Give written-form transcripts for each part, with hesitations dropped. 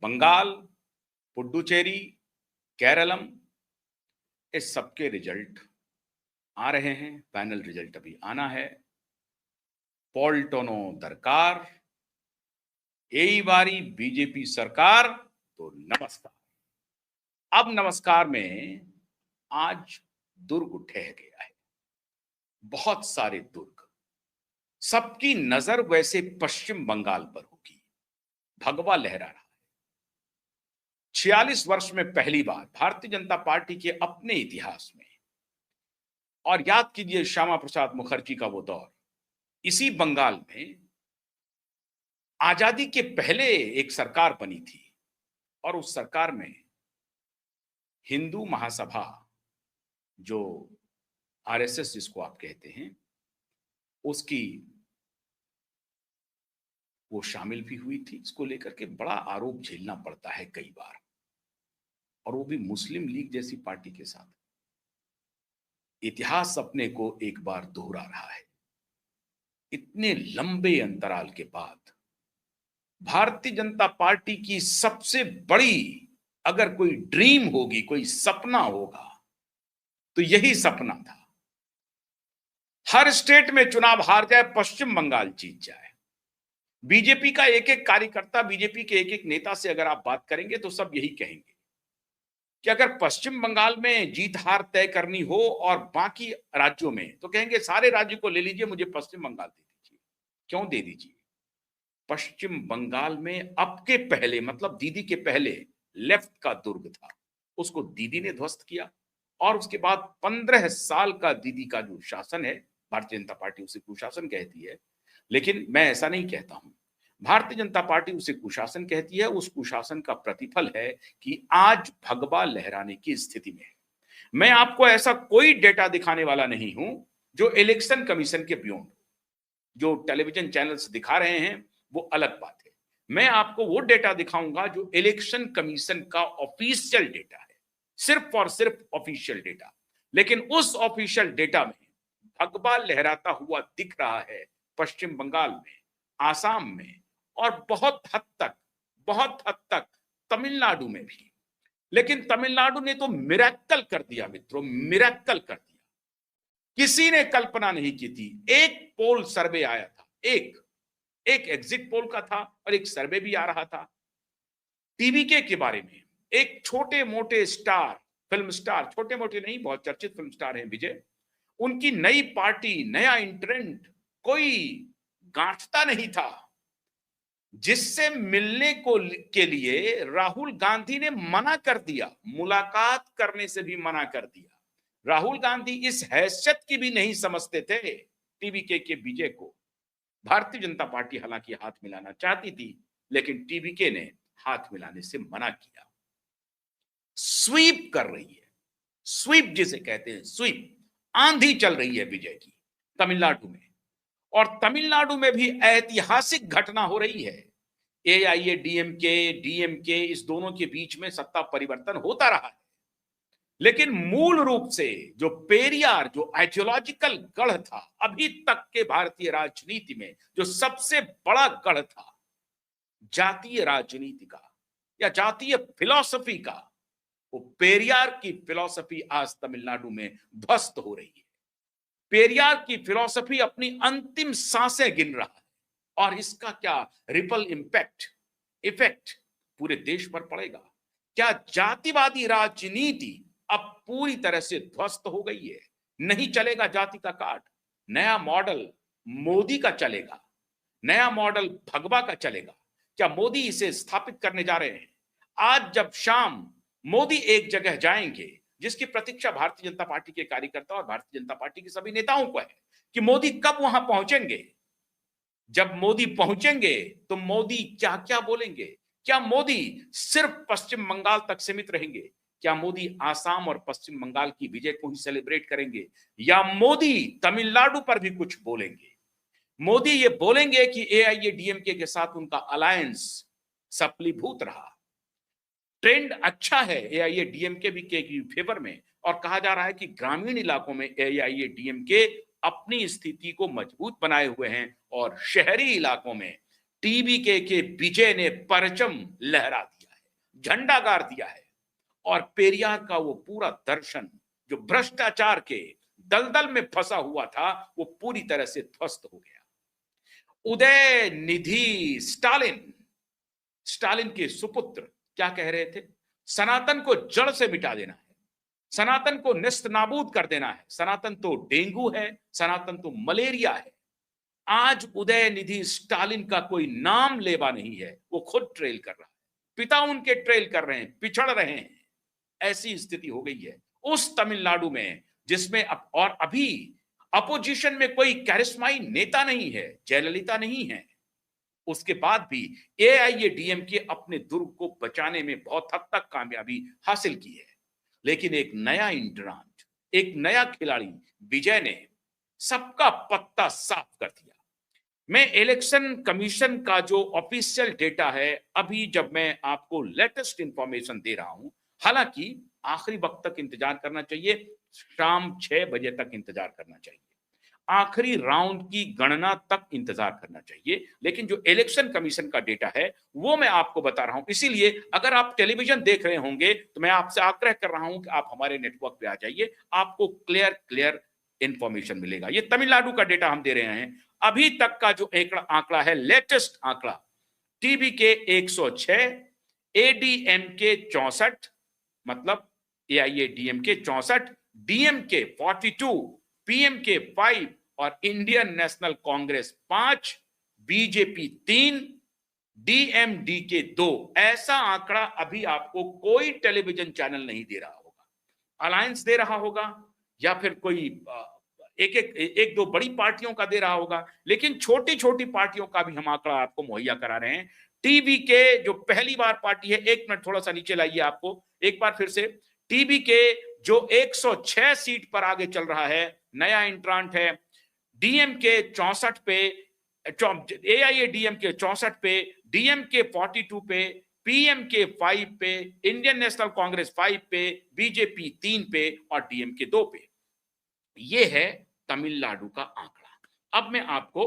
बंगाल, पुडुचेरी, केरलम, इस सबके रिजल्ट आ रहे हैं। फाइनल रिजल्ट अभी आना है। पॉल्टनो दरकार, यही बारी बीजेपी सरकार। तो नमस्कार। अब नमस्कार में आज दुर्ग ढह गया है, बहुत सारे दुर्ग। सबकी नजर वैसे पश्चिम बंगाल पर होगी। भगवा लहरा रहा है। 46 वर्ष में पहली बार भारतीय जनता पार्टी के अपने इतिहास में, और याद कीजिए श्यामा प्रसाद मुखर्जी का वो दौर, इसी बंगाल में आजादी के पहले एक सरकार बनी थी, और उस सरकार में हिंदू महासभा, जो आरएसएस जिसको आप कहते हैं, उसकी वो शामिल भी हुई थी। इसको लेकर के बड़ा आरोप झेलना पड़ता है कई बार, और वो भी मुस्लिम लीग जैसी पार्टी के साथ। इतिहास अपने को एक बार दोहरा रहा है। इतने लंबे अंतराल के बाद भारतीय जनता पार्टी की सबसे बड़ी अगर कोई ड्रीम होगी, कोई सपना होगा, तो यही सपना था। हर स्टेट में चुनाव हार जाए, पश्चिम बंगाल जीत जाए। बीजेपी का एक एक कार्यकर्ता, बीजेपी के एक एक नेता से अगर आप बात करेंगे तो सब यही कहेंगे कि अगर पश्चिम बंगाल में जीत हार तय करनी हो और बाकी राज्यों में, तो कहेंगे सारे राज्य को ले लीजिए, मुझे पश्चिम बंगाल दे दीजिए। क्यों दे दीजिए? पश्चिम बंगाल में अब के पहले, मतलब दीदी के पहले लेफ्ट का दुर्ग था, उसको दीदी ने ध्वस्त किया। और उसके बाद 15 साल का दीदी का जो शासन है, भारतीय जनता पार्टी उसे कुशासन कहती है, लेकिन मैं ऐसा नहीं कहता हूं। भारतीय जनता पार्टी उसे कुशासन कहती है। उस कुशासन का प्रतिफल है कि आज भगवा लहराने की स्थिति में है। मैं आपको ऐसा कोई डेटा दिखाने वाला नहीं हूं जो इलेक्शन कमीशन के बियॉन्ड। जो टेलीविजन चैनल्स दिखा रहे हैं वो अलग बात है। मैं आपको वो डेटा दिखाऊंगा जो इलेक्शन कमीशन का ऑफिशियल डेटा है, सिर्फ और सिर्फ ऑफिशियल डेटा। लेकिन उस ऑफिशियल डेटा में भगवा लहराता हुआ दिख रहा है पश्चिम बंगाल में, आसाम में, और बहुत हद तक तमिलनाडु में भी। लेकिन तमिलनाडु ने तो मिरेकल कर दिया मित्रों, मिरेकल कर दिया। किसी ने कल्पना नहीं की थी। एक पोल सर्वे आया था, एक एग्जिट पोल का था, और एक सर्वे भी आ रहा था टीवीके के बारे में। एक छोटे मोटे स्टार, फिल्म स्टार, छोटे मोटे नहीं, बहुत चर्चित फिल्म स्टार हैं विजय, उनकी नई पार्टी, नया इंट्रेंट कोई गांठता नहीं था, जिससे मिलने के लिए राहुल गांधी ने मना कर दिया, मुलाकात करने से भी मना कर दिया। राहुल गांधी इस हैसियत की भी नहीं समझते थे टीवीके के विजय को। भारतीय जनता पार्टी हालांकि हाथ मिलाना चाहती थी, लेकिन टीवीके ने हाथ मिलाने से मना किया। स्वीप कर रही है, स्वीप जिसे कहते हैं, स्वीप आंधी चल रही है विजय की तमिलनाडु में। और तमिलनाडु में भी ऐतिहासिक घटना हो रही है। एआईएडीएमके, डीएमके, इस दोनों के बीच में सत्ता परिवर्तन होता रहा है, लेकिन मूल रूप से जो पेरियार, जो आइडियोलॉजिकल गढ़ था अभी तक के भारतीय राजनीति में, जो सबसे बड़ा गढ़ था जातीय राजनीति का या जातीय फिलॉसफी का, वो पेरियार की फिलॉसफी आज तमिलनाडु में ध्वस्त हो रही है। पेरियार की फिलॉसफी अपनी अंतिम सांसें गिन रहा है, और इसका क्या रिपल इफेक्ट पूरे देश पर पड़ेगा। क्या जातिवादी राजनीति अब पूरी तरह से ध्वस्त हो गई है? नहीं चलेगा जाति का कार्ड। नया मॉडल मोदी का चलेगा, नया मॉडल भगवा का चलेगा। क्या मोदी इसे स्थापित करने जा रहे हैं? आज जब शाम मोदी एक जगह जाएंगे, जिसकी प्रतीक्षा भारतीय जनता पार्टी के कार्यकर्ता और भारतीय जनता पार्टी के सभी नेताओं को है कि मोदी कब वहां पहुंचेंगे। जब मोदी पहुंचेंगे तो मोदी क्या क्या बोलेंगे? क्या मोदी सिर्फ पश्चिम बंगाल तक सीमित रहेंगे? क्या मोदी आसाम और पश्चिम बंगाल की विजय को ही सेलिब्रेट करेंगे, या मोदी तमिलनाडु पर भी कुछ बोलेंगे? मोदी ये बोलेंगे कि एआईएडीएमके के साथ उनका अलायंस सफलीभूत रहा, ट्रेंड अच्छा है एआईएडीएमके भी के फेवर में, और कहा जा रहा है कि ग्रामीण इलाकों में एआईएडीएमके अपनी स्थिति को मजबूत बनाए हुए हैं, और शहरी इलाकों में टीवीके के विजय ने परचम लहरा दिया है। झंडा गाड़ दिया है और पेरियार का वो पूरा दर्शन जो भ्रष्टाचार के दलदल में फंसा हुआ था वो पूरी तरह से ध्वस्त हो गया। उदय निधि स्टालिन, स्टालिन के सुपुत्र क्या कह रहे थे? सनातन को जड़ से मिटा देना है, सनातन को निस्त नाबूद कर देना है, सनातन तो डेंगू है, सनातन तो मलेरिया है। आज उदय निधि स्टालिन का कोई नाम लेवा नहीं है, वो खुद ट्रेल कर रहा है, पिता उनके ट्रेल कर रहे हैं, पिछड़ रहे हैं। ऐसी स्थिति हो गई है उस तमिलनाडु में जिसमें और अभी अपोजिशन में कोई कैरिस्माई नेता नहीं है, जयललिता नहीं है। उसके बाद भी एआईएडीएमके अपने दुर्ग को बचाने में बहुत हद तक कामयाबी हासिल की है। लेकिन एक नया इंट्रांट, एक नया खिलाड़ी विजय ने सबका पत्ता साफ कर दिया। मैं इलेक्शन कमीशन का जो ऑफिशियल डेटा है, अभी जब मैं आपको लेटेस्ट इंफॉर्मेशन दे रहा हूं, हालांकि आखिरी वक्त तक इंतजार करना चाहिए, शाम 6 बजे तक इंतजार करना चाहिए, आखिरी राउंड की गणना तक इंतजार करना चाहिए। लेकिन जो इलेक्शन कमीशन का डेटा है वो मैं आपको बता रहा हूं। इसीलिए अगर आप टेलीविजन देख रहे होंगे तो मैं आपसे आग्रह कर रहा हूं कि आप हमारे नेटवर्क पे आ जाइए, आपको क्लियर इंफॉर्मेशन मिलेगा। ये तमिलनाडु का डेटा हम दे रहे हैं। अभी तक का जो आंकड़ा है, लेटेस्ट आंकड़ा, टीबी के 106, एडीएम के 64, मतलब एआईएडीएम के 64, डीएम के 42, पीएम के 5 और Indian national Congress 5, BJP 3, DMD के 2। ऐसा आंकड़ा अभी आपको कोई टेलीविजन चैनल नहीं दे रहा होगा। अलायंस दे रहा होगा या फिर कोई एक दो बड़ी पार्टियों का दे रहा होगा, लेकिन छोटी छोटी पार्टियों का भी हम आंकड़ा आपको मुहैया करा रहे हैं। टीबी के जो पहली बार पार्टी है, एक मिनट थोड़ा सा नीचे लाइए, आपको एक बार फिर से, टीबी के जो 106 सीट पर आगे चल रहा है, नया इंट्रांट है, डीएम के 64 पे, एआईएडीएम के 64 पे, डीएम के 42 पे, पीएम के 5 पे, इंडियन नेशनल कांग्रेस 5 पे, बीजेपी 3 पे और डीएम के 2 पे। ये है तमिलनाडु का आंकड़ा। अब मैं आपको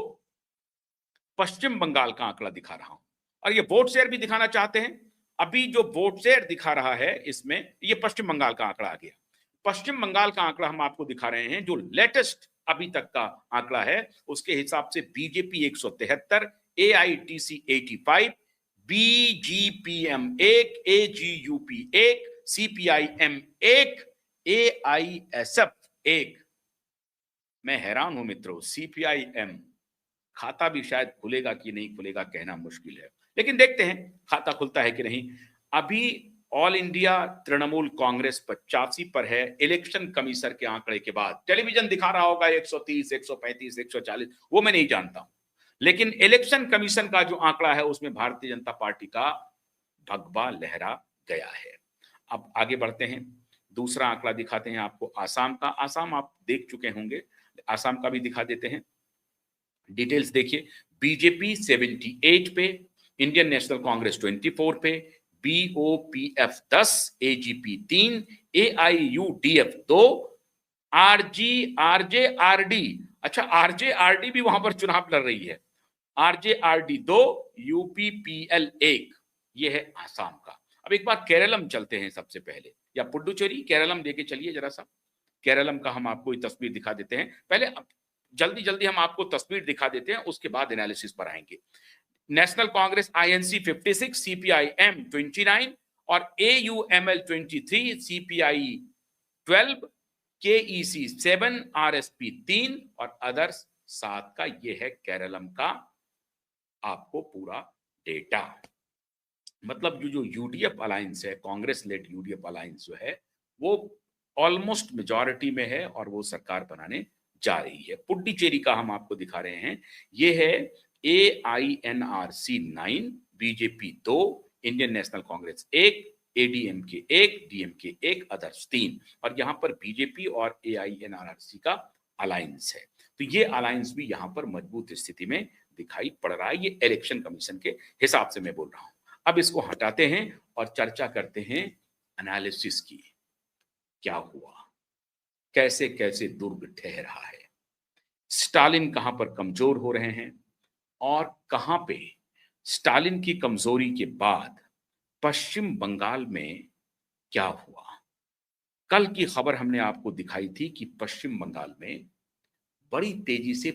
पश्चिम बंगाल का आंकड़ा दिखा रहा हूं और ये वोट शेयर भी दिखाना चाहते हैं। अभी जो वोट शेयर दिखा रहा है इसमें, ये पश्चिम बंगाल का आंकड़ा आ गया। पश्चिम बंगाल का आंकड़ा हम आपको दिखा रहे हैं, जो लेटेस्ट अभी तक का आंकड़ा है उसके हिसाब से BJP 173, AITC 85, BGPM 1, एजीयूपी 1, CPIM 1, AISF 1। मैं हैरान हूं मित्रों, सीपीआईएम खाता भी शायद खुलेगा कि नहीं खुलेगा कहना मुश्किल है, लेकिन देखते हैं खाता खुलता है कि नहीं। अभी ऑल इंडिया तृणमूल कांग्रेस 85 पर है। इलेक्शन कमीशन के आंकड़े के बाद टेलीविजन दिखा रहा होगा 130, 135, 140, वो मैं नहीं जानता हूं, लेकिन इलेक्शन कमीशन का जो आंकड़ा है उसमें भारतीय जनता पार्टी का भगवा लहरा गया है। अब आगे बढ़ते हैं, दूसरा आंकड़ा दिखाते हैं आपको आसाम का। आसाम आप देख चुके होंगे, आसाम का भी दिखा देते हैं। डिटेल्स देखिए, बीजेपी 78 पे, इंडियन नेशनल कांग्रेस 24 पे, बीओपीएफ 10, एजीपी 3, एआईयूडीएफ 2, आरजेआरडी, अच्छा आरजेआरडी भी वहां पर चुनाव लड़ रही है, आरजेआरडी 2, यूपीपीएल 1। ये है आसाम का। अब एक बार केरलम चलते हैं सबसे पहले, या पुडुचेरी, केरलम लेके चलिए जरा सा। केरलम का हम आपको तस्वीर दिखा देते हैं। पहले जल्दी जल्दी हम आपको तस्वीर दिखा देते हैं, उसके बाद एनालिसिस पर आएंगे। नेशनल कांग्रेस आईएनसी 56, सीपीआईएम 29 और एयूएमएल 23, सीपीआई 12, केईसी 7, आरएसपी 3 और अदर्स 7 का। ये है केरलम का आपको पूरा डेटा। मतलब जो यूडीएफ अलायंस है, कांग्रेस लेड यूडीएफ अलायंस जो है, वो ऑलमोस्ट मेजॉरिटी में है और वो सरकार बनाने जा रही है। पुडुचेरी का हम आपको दिखा रहे हैं, ये है एआईएनआरसी 9, BJP 2, Indian national Congress 1, ADMK 1, DMK 1, others 3। और यहां पर बीजेपी और एआईएनआरसी का अलायंस है, तो ये अलायंस भी यहां पर मजबूत स्थिति में दिखाई पड़ रहा है। ये इलेक्शन कमीशन के हिसाब से मैं बोल रहा हूं। अब इसको हटाते हैं और चर्चा करते हैं एनालिसिस की। क्या हुआ, कैसे कैसे दुर्ग ढह रहा है, स्टालिन कहां पर कमजोर हो रहे हैं और कहां पे स्टालिन की कमजोरी के बाद पश्चिम बंगाल में क्या हुआ। कल की खबर हमने आपको दिखाई थी कि पश्चिम बंगाल में बड़ी तेजी से